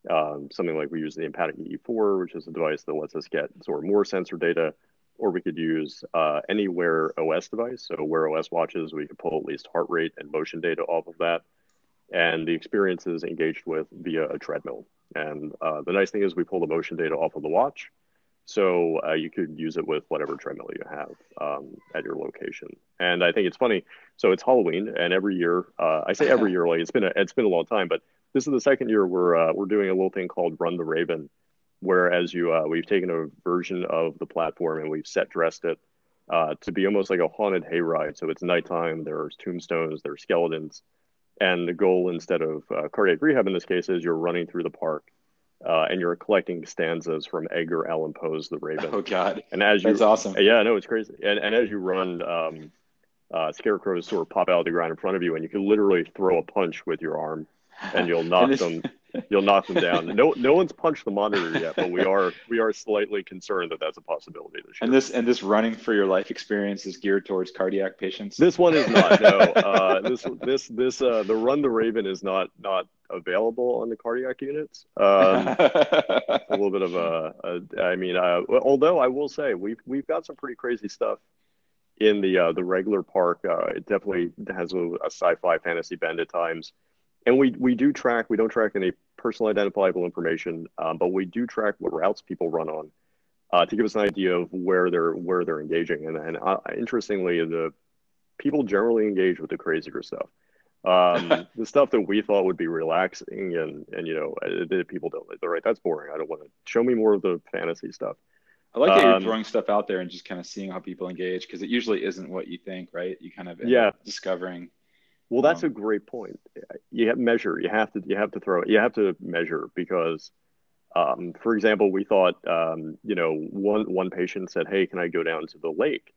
something like we use the S1E4, which is a device that lets us get sort of more sensor data. or we could use any Wear OS device. So Wear OS watches, we could pull at least heart rate and motion data off of that. And the experience is engaged with via a treadmill. And the nice thing is we pull the motion data off of the watch. So you could use it with whatever treadmill you have at your location. And I think it's funny. So it's Halloween, and every year, I say every year, like it's been a long time, but this is the second year we're doing a little thing called Run the Raven, where we've taken a version of the platform and we've set dressed it to be almost like a haunted hayride. So it's nighttime. There's tombstones, there's skeletons, and the goal, instead of cardiac rehab in this case, is you're running through the park. And you're collecting stanzas from Edgar Allan Poe's The Raven. Oh God! And as that's awesome. Yeah, no, it's crazy. And as you run, scarecrows sort of pop out of the ground in front of you, and you can literally throw a punch with your arm, and you'll knock them. You'll knock them down. No one's punched the monitor yet, but we are slightly concerned that that's a possibility this year. And this running for your life experience is geared towards cardiac patients. This one is not. No, the Run the Raven is not available on the cardiac units. A little bit of although I will say we've got some pretty crazy stuff in the regular park. It definitely has a sci-fi fantasy bend at times. And we don't track any personal identifiable information, but we do track what routes people run on to give us an idea of where they're engaging. And interestingly, the people generally engage with the crazier stuff. The stuff that we thought would be relaxing and people don't. They're right, that's boring. I don't want to. Show me more of the fantasy stuff. I like that you're throwing stuff out there and just kind of seeing how people engage, because it usually isn't what you think, right? You kind of end up discovering. Well, that's a great point. You have to measure. You have to measure, because, for example, we thought, one patient said, "Hey, can I go down to the lake?"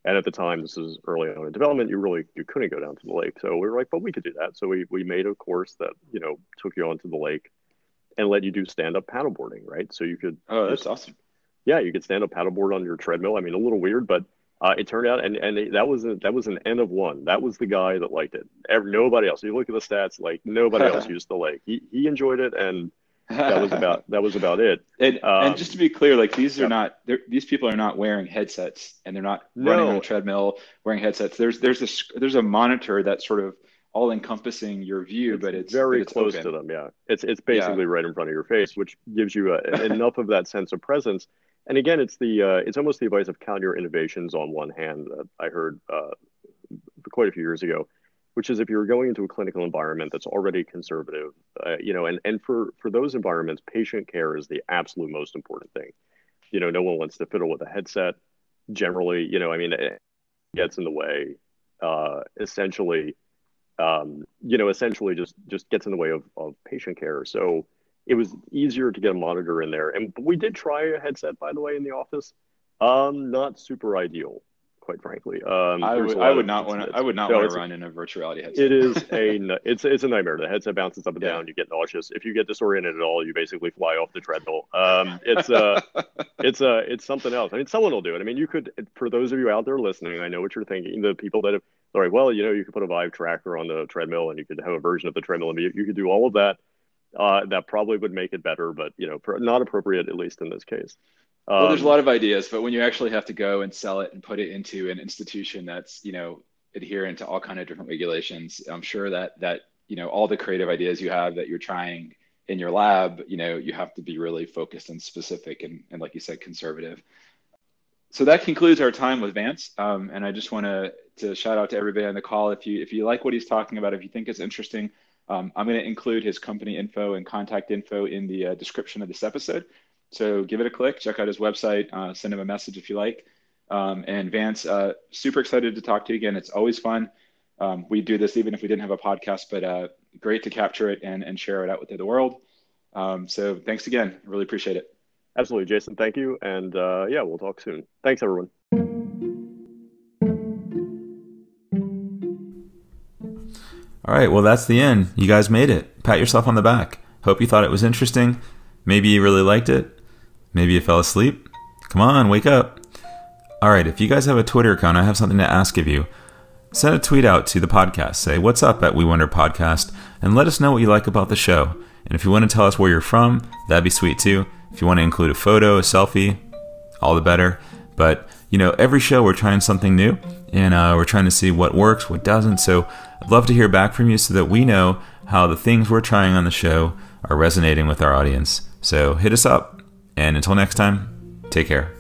And at the time, this is early on in development, you couldn't go down to the lake. So we were like, "But we could do that." So we made a course that took you onto the lake and let you do stand-up paddleboarding, right? So you could. Oh, that's awesome. Yeah, you could stand up paddleboard on your treadmill. I mean, a little weird, but. It turned out, and that was an N of one. That was the guy that liked it. Nobody else. You look at the stats, like nobody else used the lake. He enjoyed it, and that was about it. And just to be clear, like these people are not wearing headsets, and they're not running on a treadmill wearing headsets. There's a monitor that's sort of all encompassing your view, but it's very close to them. Yeah, it's basically right in front of your face, which gives you enough of that sense of presence. And again, it's almost the advice of count your innovations on one hand that I heard quite a few years ago, which is if you're going into a clinical environment that's already conservative, and for those environments, patient care is the absolute most important thing. No one wants to fiddle with a headset. Generally, it gets in the way. Essentially just gets in the way of patient care. So. It was easier to get a monitor in there. And we did try a headset, by the way, in the office. Not super ideal, quite frankly. I would not want to run in a virtual reality headset. It is it's a nightmare. The headset bounces up and down. You get nauseous. If you get disoriented at all, you basically fly off the treadmill. It's something else. I mean, someone will do it. I mean, you could, for those of you out there listening, I know what you're thinking. The people that have, all right, well, you could put a Vive tracker on the treadmill and you could have a version of the treadmill and you could do all of that. That probably would make it better, but not appropriate, at least in this case. Well, there's a lot of ideas, but when you actually have to go and sell it and put it into an institution that's adherent to all kind of different regulations, I'm sure that all the creative ideas you have that you're trying in your lab, you have to be really focused and specific and like you said, conservative. So that concludes our time with Vance, and I just want to shout out to everybody on the call. If you like what he's talking about, if you think it's interesting. I'm going to include his company info and contact info in the description of this episode. So give it a click, check out his website, send him a message if you like. And Vance, super excited to talk to you again. It's always fun. We do this even if we didn't have a podcast, but great to capture it and share it out with the world. So thanks again. I really appreciate it. Absolutely, Jason. Thank you. And we'll talk soon. Thanks, everyone. All right, well, that's the end. You guys made it. Pat yourself on the back. Hope you thought it was interesting. Maybe you really liked it. Maybe you fell asleep. Come on, wake up. All right, if you guys have a Twitter account, I have something to ask of you. Send a tweet out to the podcast. Say, "What's up" at We Wonder Podcast, and let us know what you like about the show. And if you want to tell us where you're from, that'd be sweet too. If you want to include a photo, a selfie, all the better. But every show we're trying something new, and we're trying to see what works, what doesn't. So I'd love to hear back from you so that we know how the things we're trying on the show are resonating with our audience. So hit us up. And until next time, take care.